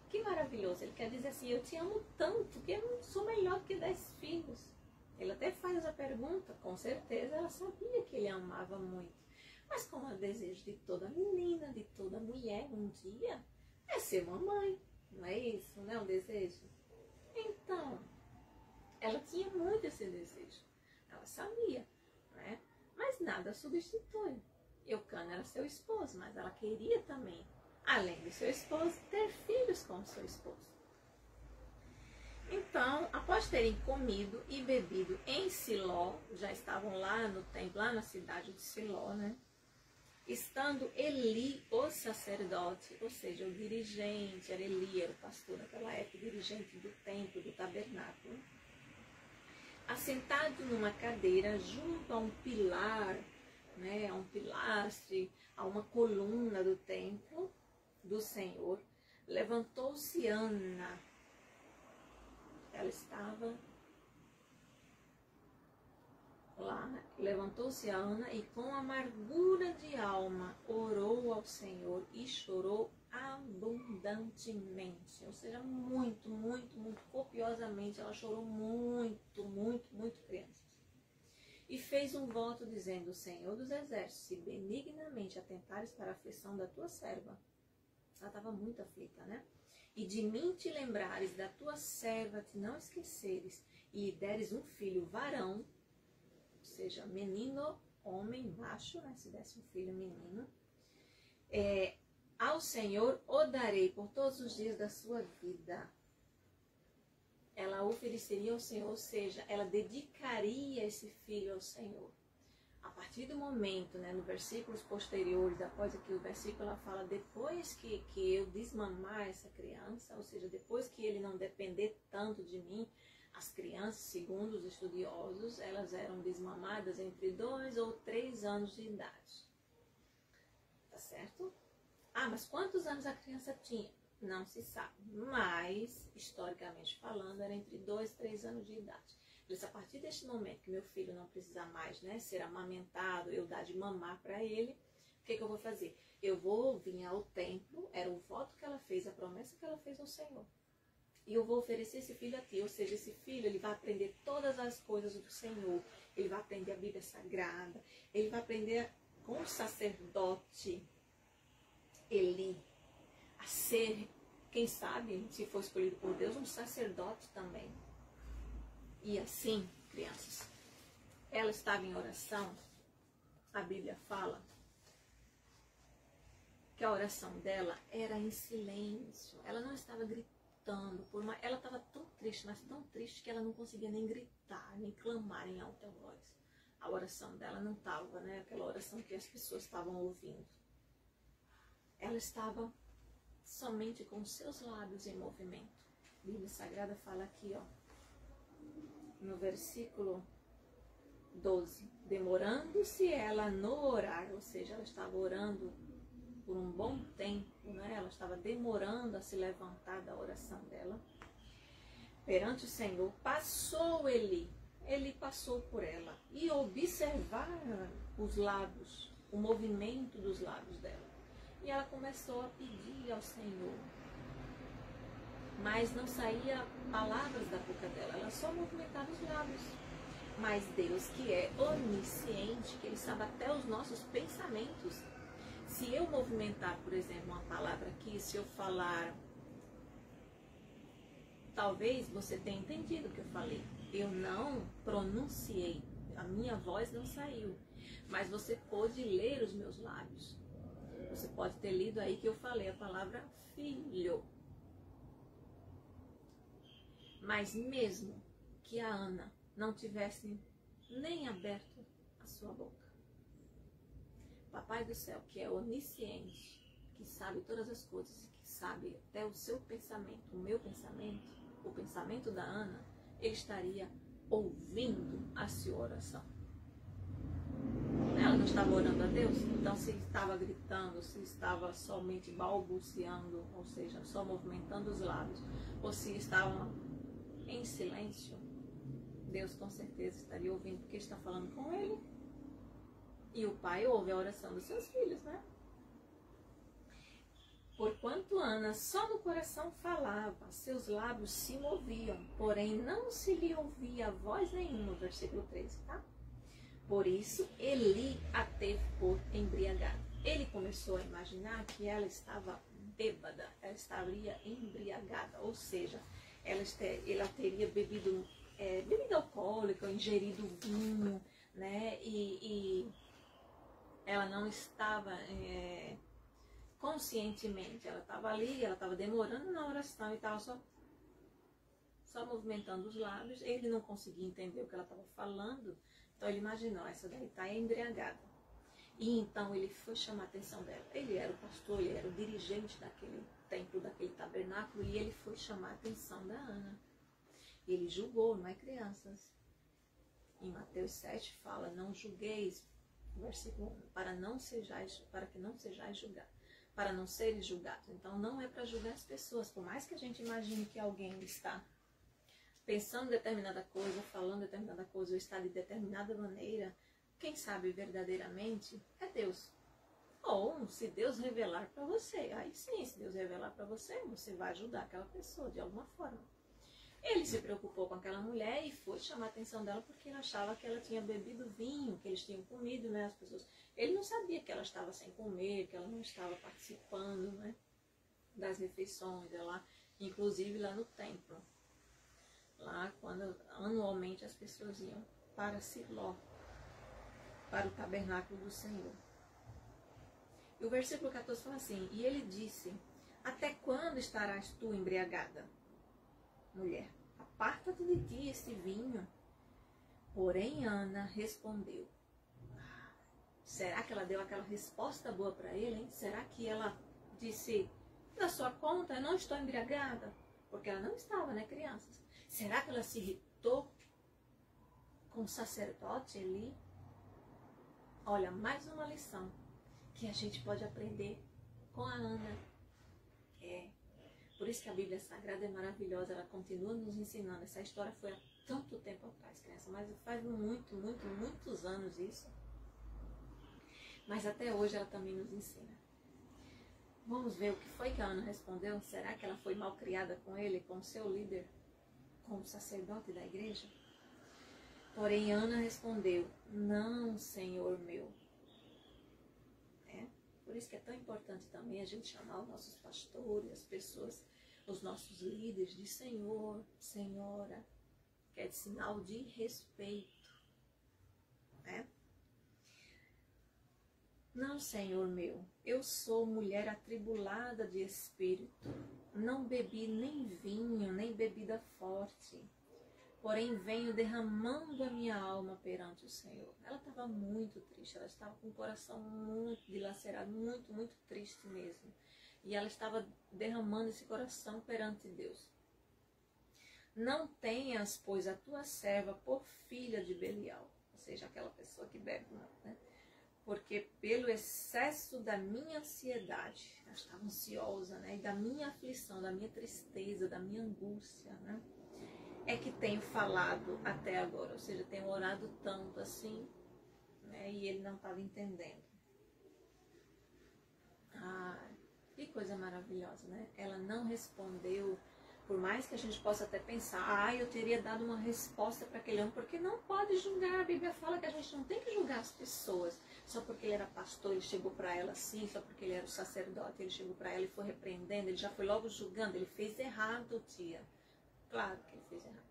Que maravilhoso, ele quer dizer assim, eu te amo tanto que eu não sou melhor do que 10 filhos. Ele até faz a pergunta, com certeza ela sabia que ele amava muito. Mas como é o desejo de toda menina, de toda mulher, um dia, é ser mamãe. Não é isso, né? O desejo. Então, ela tinha muito esse desejo. Ela sabia, né? Mas nada substitui. Eucana era seu esposo, mas ela queria também, além do seu esposo, ter filhos com o seu esposo. Então, após terem comido e bebido em Siló, já estavam lá no templo, lá na cidade de Siló, né? Estando Eli, o sacerdote, ou seja, o dirigente, era Eli, era o pastor naquela época, dirigente do templo, do tabernáculo, assentado numa cadeira junto a um pilar, né, a um pilastre, a uma coluna do templo do Senhor, levantou-se Ana. Ela estava lá, levantou-se Ana e com amargura de alma orou ao Senhor e chorou abundantemente, ou seja, muito, muito, muito copiosamente. Ela chorou muito, muito, muito, crianças. E fez um voto dizendo: Senhor dos exércitos, se benignamente atentares para a aflição da tua serva. Ela estava muito aflita, né? E de mim te lembrares, da tua serva te não esqueceres, e deres um filho varão, ou seja, menino, homem, macho, né? Se desse um filho menino, ao Senhor o darei por todos os dias da sua vida. Ela ofereceria ao Senhor, ou seja, ela dedicaria esse filho ao Senhor. A partir do momento, né, no versículos posteriores, após aqui o versículo, ela fala, depois que eu desmamar essa criança, ou seja, depois que ele não depender tanto de mim, as crianças, segundo os estudiosos, elas eram desmamadas entre 2 ou 3 anos de idade. Tá certo? Ah, mas quantos anos a criança tinha? Não se sabe, mas, historicamente falando, era entre 2 e 3 anos de idade. A partir deste momento que meu filho não precisar mais, né, ser amamentado, eu dar de mamar para ele, o que eu vou fazer? Eu vou vir ao templo, era o voto que ela fez, a promessa que ela fez ao Senhor. E eu vou oferecer esse filho a ti, ou seja, esse filho ele vai aprender todas as coisas do Senhor, ele vai aprender a Bíblia Sagrada, ele vai aprender com o sacerdote Eli a ser, quem sabe, se for escolhido por Deus, um sacerdote também. E assim, crianças, ela estava em oração, a Bíblia fala que a oração dela era em silêncio, ela não estava gritando, ela estava tão triste, mas tão triste que ela não conseguia nem gritar, nem clamar em alta voz. A oração dela não estava, né, aquela oração que as pessoas estavam ouvindo. Ela estava somente com os seus lábios em movimento. A Bíblia Sagrada fala aqui, ó, no versículo 12, demorando-se ela no orar, ou seja, ela estava orando por um bom tempo, né? Ela estava demorando a se levantar da oração dela. Perante o Senhor, passou Eli passou por ela e observara os lábios, o movimento dos lábios dela. E ela começou a pedir ao Senhor, mas não saía palavras da boca dela, ela só movimentava os lábios. Mas Deus, que é onisciente, que Ele sabe até os nossos pensamentos, se eu movimentar, por exemplo, uma palavra aqui, se eu falar, talvez você tenha entendido o que eu falei, eu não pronunciei, a minha voz não saiu, mas você pôde ler os meus lábios. Você pode ter lido aí que eu falei a palavra filho. Mas mesmo que a Ana não tivesse nem aberto a sua boca, Papai do céu, que é onisciente, que sabe todas as coisas, que sabe até o seu pensamento, o meu pensamento, o pensamento da Ana, Ele estaria ouvindo a sua oração. Ela não estava orando a Deus? Então, se estava gritando, se estava somente balbuciando, ou seja, só movimentando os lábios, ou se estava em silêncio, Deus com certeza estaria ouvindo, porque está falando com Ele. E o pai ouve a oração dos seus filhos, né? Porquanto Ana só no coração falava, seus lábios se moviam, porém não se lhe ouvia voz nenhuma, versículo 13, tá? Por isso, Eli a teve por embriagada. Ele começou a imaginar que ela estava bêbada, ela estaria embriagada, ou seja, ela teria bebido bebida alcoólica, ingerido vinho, né? E ela não estava conscientemente, ela estava ali, ela estava demorando na oração e estava só movimentando os lábios. Ele não conseguia entender o que ela estava falando. Então ele imaginou, essa daí está embriagada. E então ele foi chamar a atenção dela. Ele era o pastor, ele era o dirigente daquele templo, daquele tabernáculo, e ele foi chamar a atenção da Ana. Ele julgou, não é, crianças? Em Mateus 7 fala, não julgueis, versículo 1, para que não sejais julgados, para não seres julgados. Então não é para julgar as pessoas, por mais que a gente imagine que alguém está pensando determinada coisa, falando determinada coisa, ou está de determinada maneira, quem sabe verdadeiramente é Deus. Ou se Deus revelar para você, aí sim, se Deus revelar para você, você vai ajudar aquela pessoa de alguma forma. Ele se preocupou com aquela mulher e foi chamar a atenção dela porque ele achava que ela tinha bebido vinho, que eles tinham comido, né, as pessoas. Ele não sabia que ela estava sem comer, que ela não estava participando, né, das refeições dela, inclusive lá no templo. Lá, quando anualmente as pessoas iam para Siló, para o tabernáculo do Senhor. E o versículo 14 fala assim, e ele disse, até quando estarás tu embriagada? Mulher, aparta-te de ti esse vinho. Porém Ana respondeu, Será que ela deu aquela resposta boa para ele, hein? Será que ela disse, da sua conta, eu não estou embriagada? Porque ela não estava, né, crianças? Será que ela se irritou com o sacerdote ali? Olha, mais uma lição que a gente pode aprender com a Ana. Por isso que a Bíblia Sagrada é maravilhosa, ela continua nos ensinando. Essa história foi há tanto tempo atrás, criança, mas faz muitos anos isso. Mas até hoje ela também nos ensina. Vamos ver o que foi que a Ana respondeu. Será que ela foi mal criada com ele, com o seu líder, com o sacerdote da igreja? Porém, Ana respondeu, não, Senhor meu. Por isso que é tão importante também a gente chamar os nossos pastores, as pessoas, os nossos líderes de Senhor, Senhora, que é de sinal de respeito. Não, Senhor meu, eu sou mulher atribulada de espírito, não bebi nem vinho, nem bebida forte, porém venho derramando a minha alma perante o Senhor. Ela estava muito triste, ela estava com o coração muito dilacerado, muito triste mesmo. E ela estava derramando esse coração perante Deus. Não tenhas, pois, a tua serva por filha de Belial, ou seja, aquela pessoa que bebe, né? Porque pelo excesso da minha ansiedade, ela estava ansiosa, né? E da minha aflição, da minha tristeza, da minha angústia, né? É que tenho falado até agora, ou seja, tenho orado tanto assim, né? E ele não estava entendendo. Que coisa maravilhosa, né? Ela não respondeu, por mais que a gente possa até pensar, eu teria dado uma resposta para aquele homem, porque não pode julgar. A Bíblia fala que a gente não tem que julgar as pessoas, só porque ele era pastor, ele chegou para ela assim, só porque ele era o sacerdote, ele chegou para ela e foi repreendendo, ele já foi logo julgando, ele fez errado, tia. Claro que ele fez errado.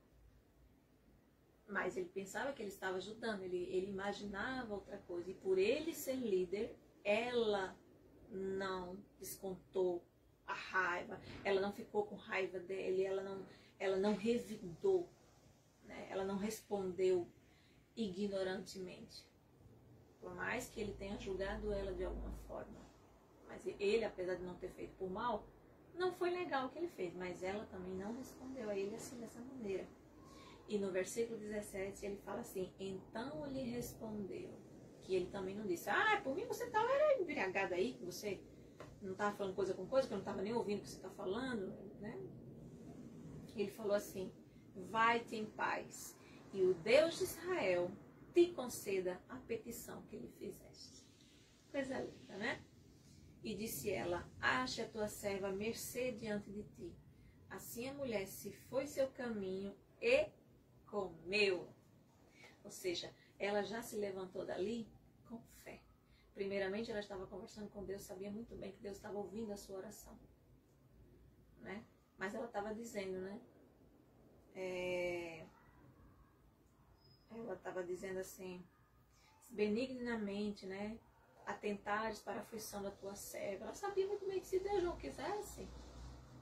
Mas ele pensava que ele estava ajudando, ele imaginava outra coisa. E por ele ser líder, ela não descontou a raiva, ela não ficou com raiva dele, ela não revidou, né? Ela não respondeu ignorantemente. Por mais que ele tenha julgado ela de alguma forma. Mas ele, apesar de não ter feito por mal, não foi legal o que ele fez, mas ela também não respondeu a ele assim, dessa maneira. E no versículo 17 ele fala assim, então ele respondeu, que ele também não disse, por mim você estava embriagado aí, que você não estava falando coisa com coisa, que eu não estava nem ouvindo o que você está falando, né? Ele falou assim, vai-te em paz, e o Deus de Israel te conceda a petição que lhe fizeste. Coisa linda, né? E disse ela, ache a tua serva mercê diante de ti. Assim a mulher se foi seu caminho e comeu. Ou seja, ela já se levantou dali com fé. Primeiramente ela estava conversando com Deus, sabia muito bem que Deus estava ouvindo a sua oração, né? Mas ela estava dizendo, né? Ela estava dizendo assim, benignamente, né? Atentares para a aflição da tua serva. Ela sabia muito bem que se Deus não quisesse,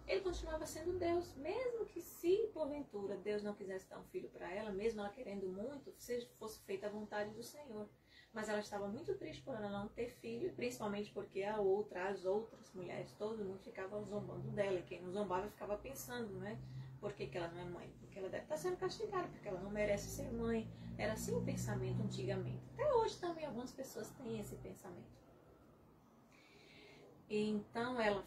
ele continuava sendo Deus, mesmo que se porventura Deus não quisesse dar um filho para ela, mesmo ela querendo muito, fosse feita a vontade do Senhor. Mas ela estava muito triste por ela não ter filho, principalmente porque as outras mulheres, todo mundo ficava zombando dela, e quem não zombava ficava pensando, né? Por que ela não é mãe? Porque ela deve estar sendo castigada, porque ela não merece ser mãe. Era assim o pensamento antigamente. Até hoje também algumas pessoas têm esse pensamento. Então ela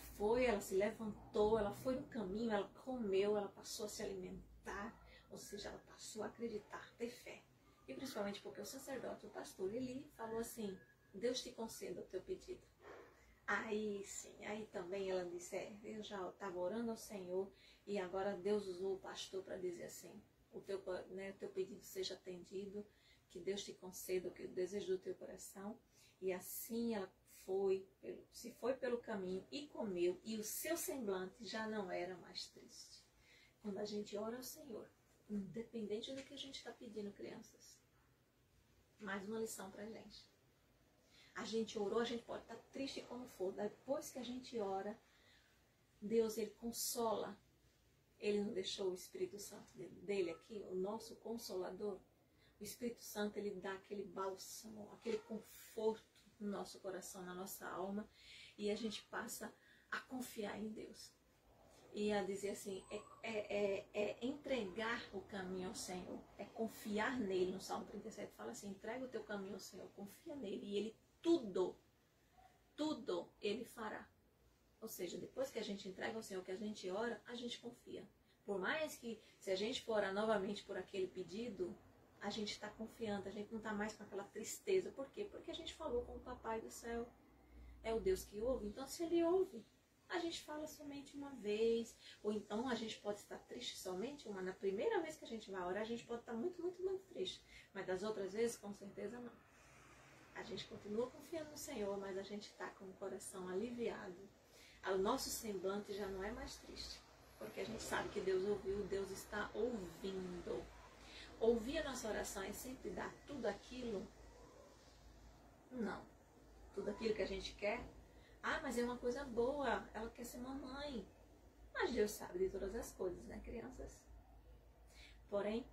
se levantou, ela foi no caminho, ela comeu, ela passou a se alimentar, ou seja, ela passou a acreditar, ter fé. E principalmente porque o sacerdote, o pastor, ele falou assim, Deus te conceda o teu pedido. Aí sim, aí também ela disse, eu já estava orando ao Senhor e agora Deus usou o pastor para dizer assim, o teu pedido seja atendido, que Deus te conceda o que o desejo do teu coração. E assim ela se foi pelo caminho e comeu, e o seu semblante já não era mais triste. Quando a gente ora ao Senhor, independente do que a gente está pedindo, crianças, mais uma lição pra gente. A gente orou, a gente pode estar triste como for, depois que a gente ora, Deus, ele consola. Ele não deixou o Espírito Santo dele aqui, o nosso Consolador. O Espírito Santo, ele dá aquele bálsamo, aquele conforto, no nosso coração, na nossa alma, e a gente passa a confiar em Deus. E a dizer assim, é entregar o caminho ao Senhor, é confiar nele. No Salmo 37 fala assim, entrega o teu caminho ao Senhor, confia nele, e ele tudo ele fará. Ou seja, depois que a gente entrega ao Senhor, que a gente ora, a gente confia. Por mais que, se a gente for orar novamente por aquele pedido, a gente está confiando, a gente não está mais com aquela tristeza. Por quê? Porque a gente falou com o Papai do céu. É o Deus que ouve. Então, se ele ouve, a gente fala somente uma vez. Ou então, a gente pode estar triste somente uma. Na primeira vez que a gente vai orar, a gente pode estar muito, muito, muito triste. Mas das outras vezes, com certeza não. A gente continua confiando no Senhor, mas a gente está com o coração aliviado. O nosso semblante já não é mais triste. Porque a gente sabe que Deus ouviu, Deus está ouvindo. Ouvir a nossa oração é sempre dar tudo aquilo? Não. Tudo aquilo que a gente quer? Ah, mas é uma coisa boa, ela quer ser mamãe. Mas Deus sabe de todas as coisas, né, crianças? Porém,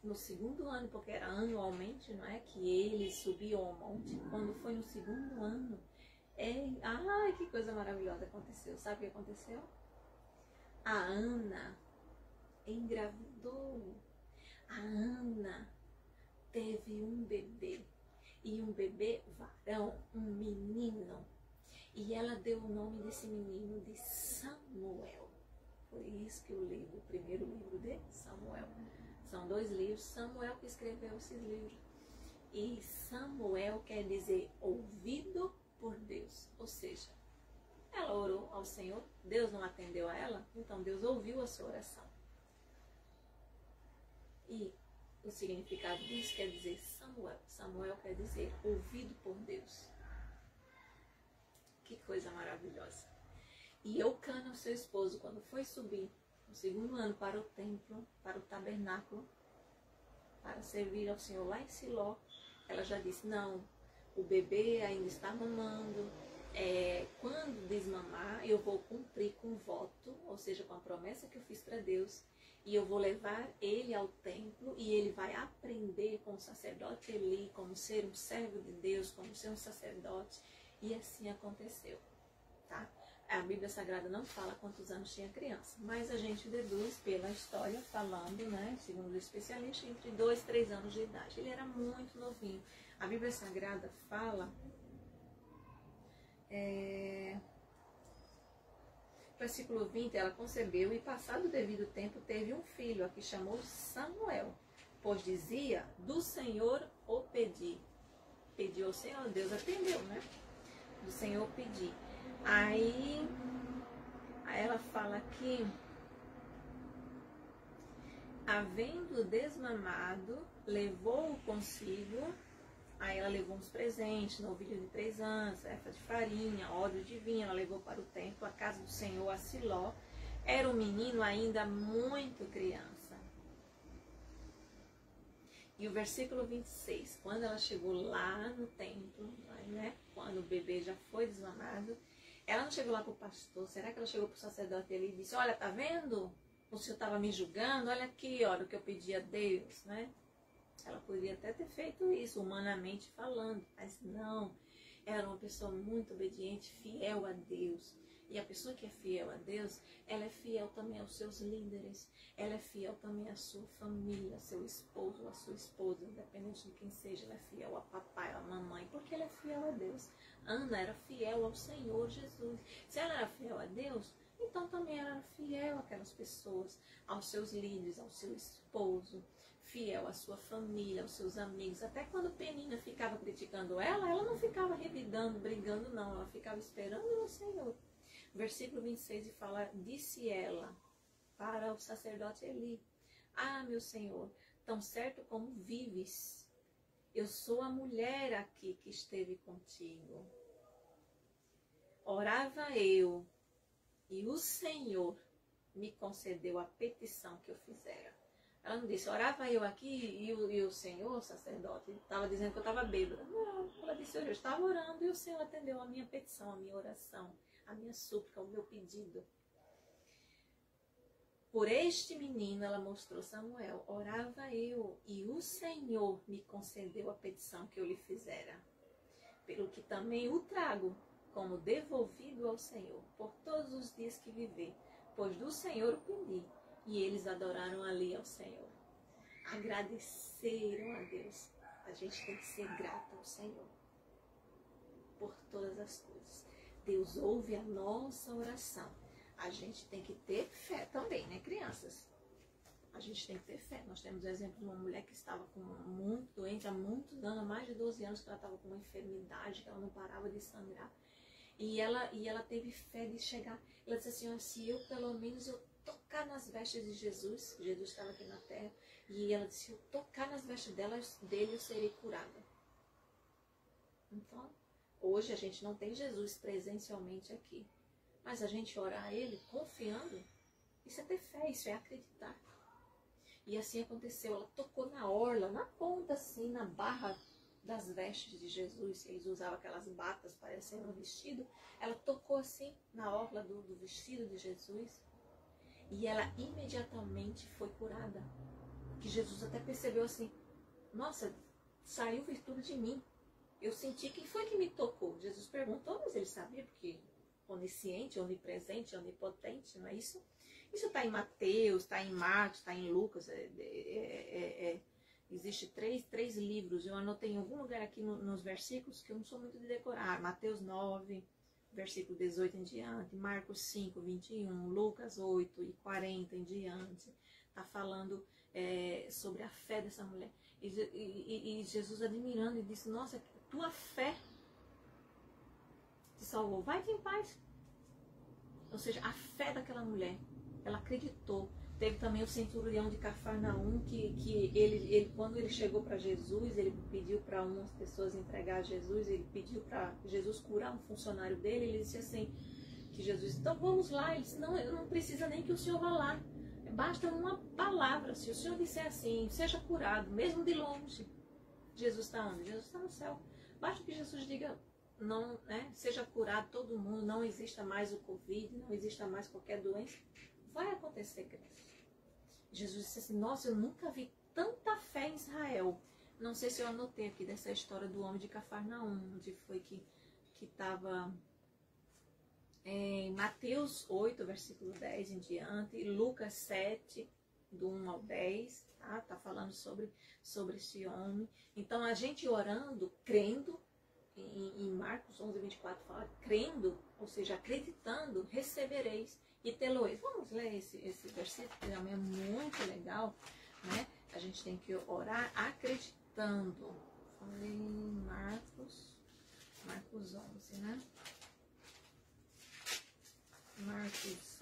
no segundo ano, porque era anualmente, não é? Que ele subiu ao monte. Quando foi no segundo ano, ai, que coisa maravilhosa aconteceu. Sabe o que aconteceu? A Ana engravidou. A Ana teve um bebê. E um bebê varão, um menino. E ela deu o nome desse menino de Samuel. Foi isso que eu li, o primeiro livro de Samuel. São 2 livros, Samuel que escreveu esses livros. E Samuel quer dizer ouvido por Deus. Ou seja, ela orou ao Senhor, Deus não atendeu a ela, então Deus ouviu a sua oração. E o significado disso quer dizer Samuel. Samuel quer dizer ouvido por Deus. Que coisa maravilhosa. E Eucana, seu esposo, quando foi subir no segundo ano para o templo, para o tabernáculo, para servir ao Senhor lá em Siló, ela já disse, não, o bebê ainda está mamando, quando desmamar eu vou cumprir com o voto, ou seja, com a promessa que eu fiz para Deus, e eu vou levar ele ao templo e ele vai aprender com o sacerdote Eli, como ser um servo de Deus, como ser um sacerdote, e assim aconteceu, tá? A Bíblia Sagrada não fala quantos anos tinha a criança, mas a gente deduz pela história falando, né, segundo o especialista, entre 2 e 3 anos de idade. Ele era muito novinho. A Bíblia Sagrada fala, versículo 20, ela concebeu e passado o devido tempo teve um filho, a que chamou Samuel, pois dizia, do Senhor o pedi. Pediu ao Senhor, Deus atendeu, né? Do Senhor pedi. Aí ela fala que, havendo desmamado, levou-o consigo. Aí ela levou uns presentes, novilho de 3 anos, erva de farinha, odre de vinho. Ela levou para o templo, a casa do Senhor, a Siló. Era um menino ainda muito criança. E o versículo 26, quando ela chegou lá no templo, né, quando o bebê já foi desmamado, ela não chegou lá para o pastor, será que ela chegou para o sacerdote ali e disse, olha, tá vendo? O senhor estava me julgando, olha aqui, olha o que eu pedi a Deus, né? Ela poderia até ter feito isso, humanamente falando, mas não. Ela era uma pessoa muito obediente, fiel a Deus. E a pessoa que é fiel a Deus, ela é fiel também aos seus líderes. Ela é fiel também à sua família, seu esposo, à sua esposa, independente de quem seja. Ela é fiel ao papai, à mamãe, porque ela é fiel a Deus. Ana era fiel ao Senhor Jesus. Se ela era fiel a Deus, então também ela era fiel àquelas pessoas, aos seus líderes, ao seu esposo, fiel à sua família, aos seus amigos. Até quando Penina ficava criticando ela não ficava revidando, brigando, não. Ela ficava esperando no Senhor. Versículo 26 fala, disse ela para o sacerdote Eli, ah, meu Senhor, tão certo como vives, eu sou a mulher aqui que esteve contigo. Orava eu, e o Senhor me concedeu a petição que eu fizera. Ela não disse, orava eu aqui e o Senhor, o sacerdote, estava dizendo que eu estava bêbada. Não, ela disse, eu estava orando e o Senhor atendeu a minha petição, a minha oração, a minha súplica, o meu pedido. Por este menino, ela mostrou Samuel, orava eu e o Senhor me concedeu a petição que eu lhe fizera. pelo que também o trago como devolvido ao Senhor, por todos os dias que viver, pois do Senhor o pedi, e eles adoraram ali ao Senhor. Agradeceram a Deus. A gente tem que ser grato ao Senhor por todas as coisas. Deus ouve a nossa oração. A gente tem que ter fé também, né, crianças? A gente tem que ter fé. Nós temos o exemplo de uma mulher que estava muito doente há muitos anos, há mais de 12 anos, que ela estava com uma enfermidade, que ela não parava de sangrar. E ela teve fé de chegar. Ela disse assim, ó, se eu pelo menos eu tocar nas vestes de Jesus, Jesus estava aqui na terra, e ela disse, se eu tocar nas vestes dele, eu serei curada. Então, hoje a gente não tem Jesus presencialmente aqui, mas a gente ora a Ele confiando, isso é ter fé, isso é acreditar. E assim aconteceu, ela tocou na orla, na ponta assim, na barra das vestes de Jesus, eles usavam aquelas batas parecendo um vestido, ela tocou assim na orla do vestido de Jesus, e ela imediatamente foi curada. Que Jesus até percebeu assim, nossa, saiu virtude de mim. Eu senti quem foi que me tocou. Jesus perguntou, mas ele sabia, porque onisciente, onipresente, onipotente, não é isso? Isso está em Mateus, está em Marcos, está em Lucas. Existe três livros. Eu anotei em algum lugar aqui nos versículos que eu não sou muito de decorar. Mateus 9, versículo 18 em diante. Marcos 5, 21. Lucas 8 e 40 em diante. Está falando sobre a fé dessa mulher. E Jesus admirando e disse, nossa, tua fé te salvou. Vai-te em paz. Ou seja, a fé daquela mulher. Ela acreditou. Teve também o centurião de Cafarnaum, que ele quando ele chegou para Jesus, ele pediu para umas pessoas entregar a Jesus, ele pediu para Jesus curar um funcionário dele, ele disse assim, que Jesus, então vamos lá. Ele disse, não, eu não precisa nem que o senhor vá lá. Basta uma palavra, se o senhor disser assim, seja curado, mesmo de longe. Jesus está onde? Jesus está no céu. Basta que Jesus diga, não, né, seja curado todo mundo, não exista mais o Covid, não exista mais qualquer doença. Vai acontecer, criança. Jesus disse assim, nossa, eu nunca vi tanta fé em Israel. Não sei se eu anotei aqui dessa história do homem de Cafarnaum, onde foi que estava em Mateus 8, versículo 10 em diante, Lucas 7, do 1 ao 10, tá falando sobre esse homem. Então, a gente orando, crendo, em Marcos 11, 24 fala, crendo, ou seja, acreditando, recebereis e tê-lo-eis. Vamos ler esse versículo, que também é muito legal, né? A gente tem que orar acreditando. Falei Marcos 11, né? Marcos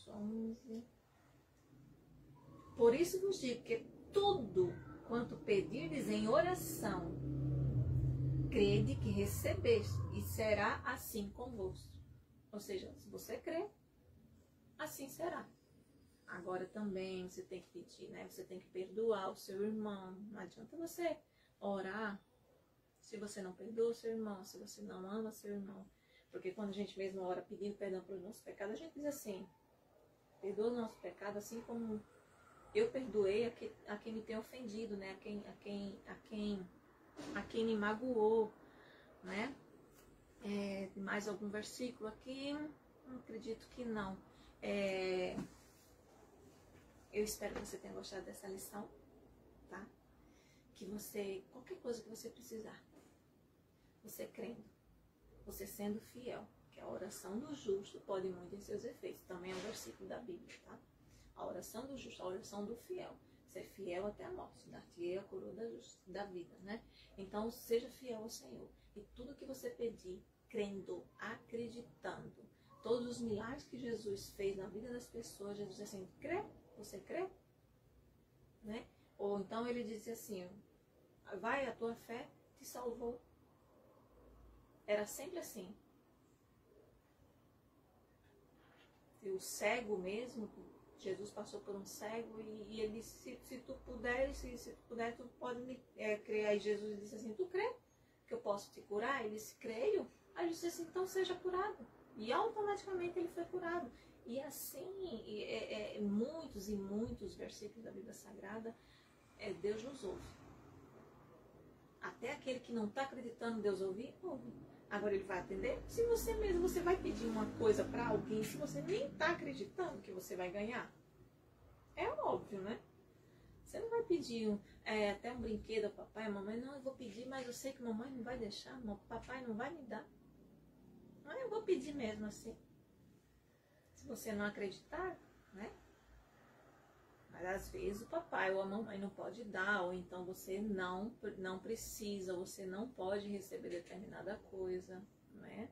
11. Por isso vos digo que tudo quanto pedirdes em oração, crede que recebeste, e será assim convosco. Ou seja, se você crê, assim será. Agora também você tem que pedir, né? Você tem que perdoar o seu irmão. Não adianta você orar se você não perdoa o seu irmão, se você não ama seu irmão. Porque quando a gente mesmo ora pedindo perdão pelos nossos pecados, a gente diz assim, perdoa o nosso pecado assim como eu perdoei a quem me tem ofendido, né? A quem me magoou, né? Mais algum versículo aqui? Não acredito que não. Eu espero que você tenha gostado dessa lição, tá? Que você, qualquer coisa que você precisar, você crendo, você sendo fiel, que a oração do justo pode muito em seus efeitos. Também é um versículo da Bíblia, tá? A oração do justo, a oração do fiel. Ser fiel até a morte, dar-te-ei a coroa da vida, né? Então, seja fiel ao Senhor. E tudo que você pedir, crendo, acreditando, todos os milagres que Jesus fez na vida das pessoas, Jesus diz assim, crê? Você crê? Né? Ou então ele diz assim, vai, a tua fé te salvou. Era sempre assim. E o cego mesmo, Jesus passou por um cego e ele disse, se tu puder, tu pode me crer. Aí Jesus disse assim, tu crê que eu posso te curar? Ele disse, creio. Aí ele disse assim, então seja curado. E automaticamente ele foi curado. E assim, muitos e muitos versículos da Bíblia Sagrada, Deus nos ouve. Até aquele que não está acreditando Deus ouvir, ouve. Agora ele vai atender? Se você mesmo, você vai pedir uma coisa para alguém, se você nem está acreditando que você vai ganhar. É óbvio, né? Você não vai pedir até um brinquedo ao papai e a mamãe. Não, eu vou pedir, mas eu sei que mamãe não vai deixar, papai não vai me dar. Não, eu vou pedir mesmo assim. Se você não acreditar, né? Mas às vezes o papai ou a mamãe não pode dar, ou então você não precisa, você não pode receber determinada coisa, né?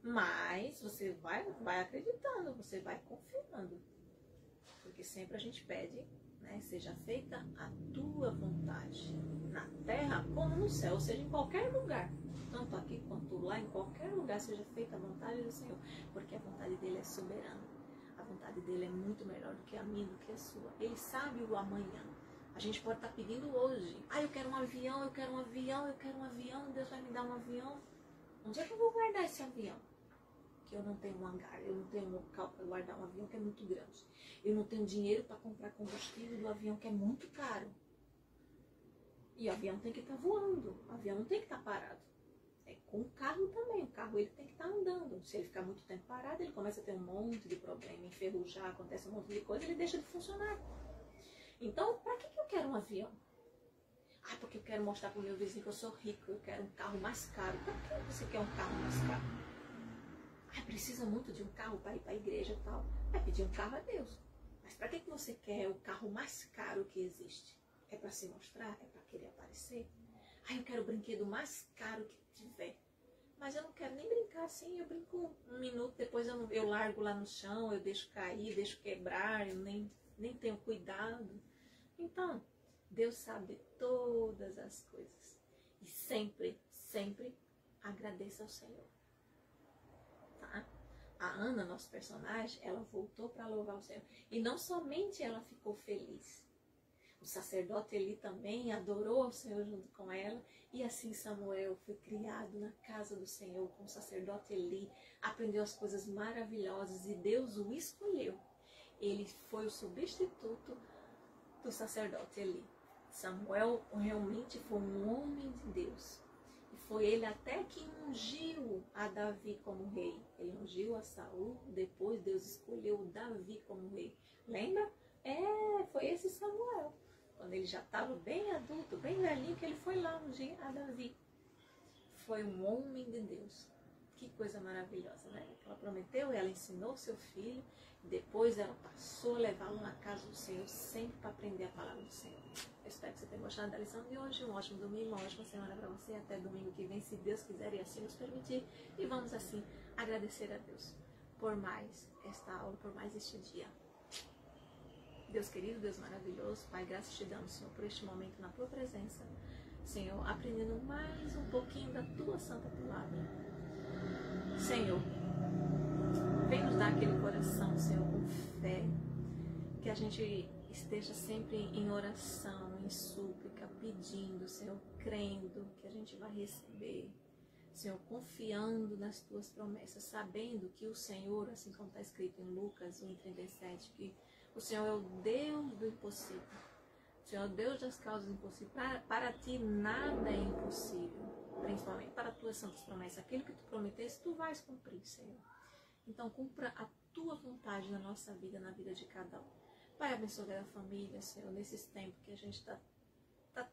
Mas você vai acreditando, você vai confiando. Porque sempre a gente pede, né? Seja feita a tua vontade, na terra como no céu, ou seja, em qualquer lugar. Tanto aqui quanto lá, em qualquer lugar, seja feita a vontade do Senhor. Porque a vontade dele é soberana. A vontade dele é muito melhor do que a minha, do que a sua. Ele sabe o amanhã. A gente pode estar pedindo hoje. Eu quero um avião, eu quero um avião, eu quero um avião. Deus vai me dar um avião. Onde é que eu vou guardar esse avião? Que eu não tenho um hangar, eu não tenho um local para guardar um avião que é muito grande. Eu não tenho dinheiro para comprar combustível do avião que é muito caro. E o avião tem que estar voando. O avião não tem que estar parado. Com o carro também, o carro ele tem que estar andando. Se ele ficar muito tempo parado, ele começa a ter um monte de problema, enferrujar, acontece um monte de coisa, ele deixa de funcionar. Então, para que eu quero um avião? Porque eu quero mostrar para o meu vizinho que eu sou rico, eu quero um carro mais caro. Para que você quer um carro mais caro? Precisa muito de um carro para ir para a igreja e tal. Vai pedir um carro a Deus. Mas para que você quer o carro mais caro que existe? É para se mostrar? É para querer aparecer? Eu quero o brinquedo mais caro que tiver. Mas eu não quero nem brincar assim, eu brinco um minuto, depois eu largo lá no chão, eu deixo cair, deixo quebrar, eu nem tenho cuidado. Então, Deus sabe de todas as coisas. E sempre, sempre agradeça ao Senhor. Tá? A Ana, nosso personagem, ela voltou para louvar o Senhor. E não somente ela ficou feliz. O sacerdote Eli também adorou ao Senhor junto com ela. E assim Samuel foi criado na casa do Senhor com o sacerdote Eli. Aprendeu as coisas maravilhosas e Deus o escolheu. Ele foi o substituto do sacerdote Eli. Samuel realmente foi um homem de Deus. E foi ele até que ungiu a Davi como rei. Ele ungiu a Saul, depois Deus escolheu Davi como rei. Lembra? Foi esse Samuel. Quando ele já estava bem adulto, bem velhinho, que ele foi lá ungir a Davi. Foi um homem de Deus. Que coisa maravilhosa, né? Ela prometeu, ela ensinou seu filho, e depois ela passou a levá-lo na casa do Senhor, sempre para aprender a palavra do Senhor. Eu espero que você tenha gostado da lição de hoje. Um ótimo domingo, uma ótima semana para você. Até domingo que vem, se Deus quiser e assim nos permitir. E vamos assim agradecer a Deus por mais esta aula, por mais este dia. Deus querido, Deus maravilhoso, Pai, graças te damos, Senhor, por este momento na Tua presença. Senhor, aprendendo mais um pouquinho da Tua Santa Palavra. Senhor, vem nos dar aquele coração, Senhor, com fé, que a gente esteja sempre em oração, em súplica, pedindo, Senhor, crendo que a gente vai receber. Senhor, confiando nas Tuas promessas, sabendo que o Senhor, assim como está escrito em Lucas 1:37, que o Senhor é o Deus do impossível. O Senhor é o Deus das causas impossíveis. Para Ti nada é impossível. Principalmente para as Tuas santas promessas. Aquilo que Tu prometeste, Tu vais cumprir, Senhor. Então, cumpra a Tua vontade na nossa vida, na vida de cada um. Pai, abençoe a família, Senhor, nesses tempos que a gente está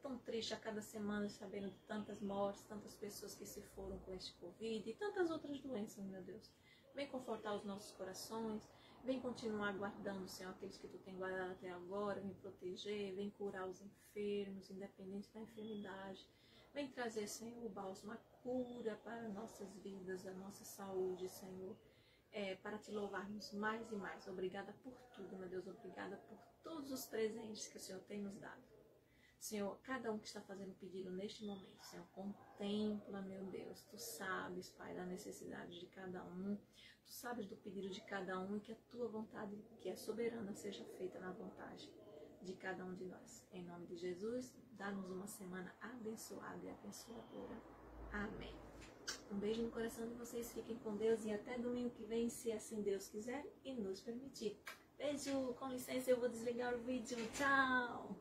tão triste a cada semana, sabendo de tantas mortes, tantas pessoas que se foram com este Covid e tantas outras doenças, meu Deus. Vem confortar os nossos corações. Vem continuar guardando, Senhor, aqueles que Tu tem guardado até agora, vem proteger, vem curar os enfermos, independente da enfermidade. Vem trazer, Senhor, o bálsamo, a cura para nossas vidas, a nossa saúde, Senhor, para Te louvarmos mais e mais. Obrigada por tudo, meu Deus, obrigada por todos os presentes que o Senhor tem nos dado. Senhor, cada um que está fazendo pedido neste momento, Senhor, contempla, meu Deus, Tu sabes, Pai, da necessidade de cada um. Tu sabes do pedido de cada um e que a Tua vontade, que é soberana, seja feita na vontade de cada um de nós. Em nome de Jesus, dá-nos uma semana abençoada e abençoadora. Amém. Um beijo no coração de vocês, fiquem com Deus e até domingo que vem, se assim Deus quiser e nos permitir. Beijo, com licença, eu vou desligar o vídeo. Tchau!